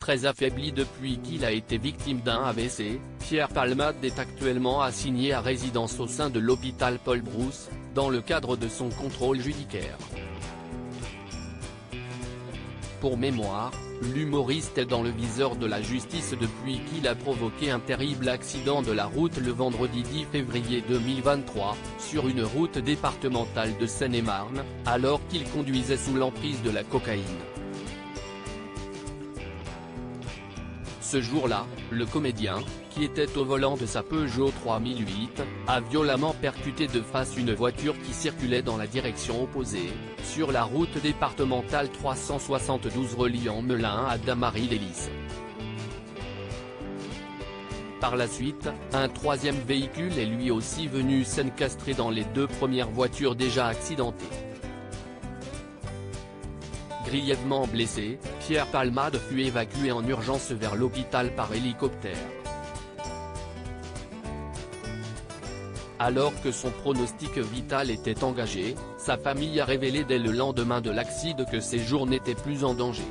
très affaibli depuis qu'il a été victime d'un AVC, Pierre Palmade est actuellement assigné à résidence au sein de l'hôpital Paul Brousse, dans le cadre de son contrôle judiciaire. Pour mémoire, l'humoriste est dans le viseur de la justice depuis qu'il a provoqué un terrible accident de la route le vendredi 10 février 2023, sur une route départementale de Seine-et-Marne, alors qu'il conduisait sous l'emprise de la cocaïne. Ce jour-là, le comédien, qui était au volant de sa Peugeot 3008, a violemment percuté de face une voiture qui circulait dans la direction opposée, sur la route départementale 372 reliant Melun à Damary-les-Lys. Par la suite, un troisième véhicule est lui aussi venu s'encastrer dans les deux premières voitures déjà accidentées. Grièvement blessé, Pierre Palmade fut évacué en urgence vers l'hôpital par hélicoptère. Alors que son pronostic vital était engagé, sa famille a révélé dès le lendemain de l'accident que ses jours n'étaient plus en danger.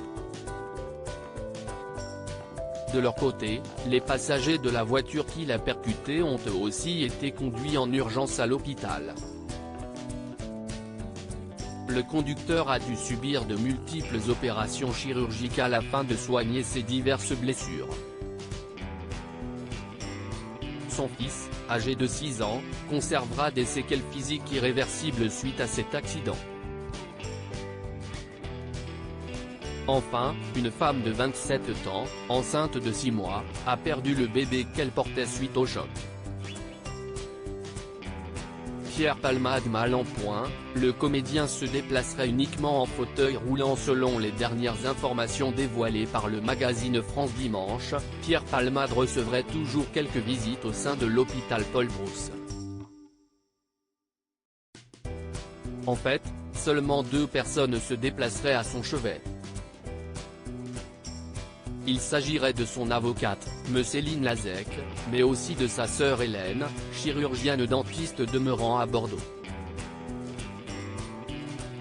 De leur côté, les passagers de la voiture qui l'a percuté ont eux aussi été conduits en urgence à l'hôpital. Le conducteur a dû subir de multiples opérations chirurgicales afin de soigner ses diverses blessures. Son fils, âgé de 6 ans, conservera des séquelles physiques irréversibles suite à cet accident. Enfin, une femme de 27 ans, enceinte de 6 mois, a perdu le bébé qu'elle portait suite au choc. Pierre Palmade mal en point, le comédien se déplacerait uniquement en fauteuil roulant selon les dernières informations dévoilées par le magazine France Dimanche. Pierre Palmade recevrait toujours quelques visites au sein de l'hôpital Paul Brousse. En fait, seulement 2 personnes se déplaceraient à son chevet. Il s'agirait de son avocate, Céline Lazec, mais aussi de sa sœur Hélène, chirurgienne dentiste demeurant à Bordeaux.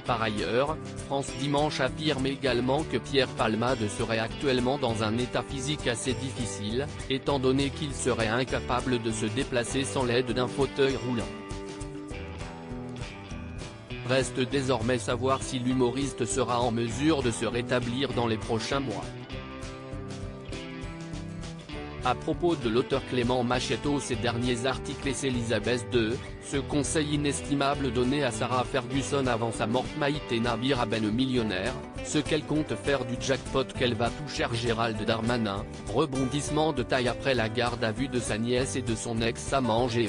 Par ailleurs, France Dimanche affirme également que Pierre Palmade serait actuellement dans un état physique assez difficile, étant donné qu'il serait incapable de se déplacer sans l'aide d'un fauteuil roulant. Reste désormais savoir si l'humoriste sera en mesure de se rétablir dans les prochains mois. À propos de l'auteur Clément Machetto, ces derniers articles et Elisabeth II, ce conseil inestimable donné à Sarah Ferguson avant sa mort: Maïté Nabir Ben millionnaire, ce qu'elle compte faire du jackpot qu'elle va toucher Gérald Darmanin, rebondissement de taille après la garde à vue de sa nièce et de son ex-amant GE.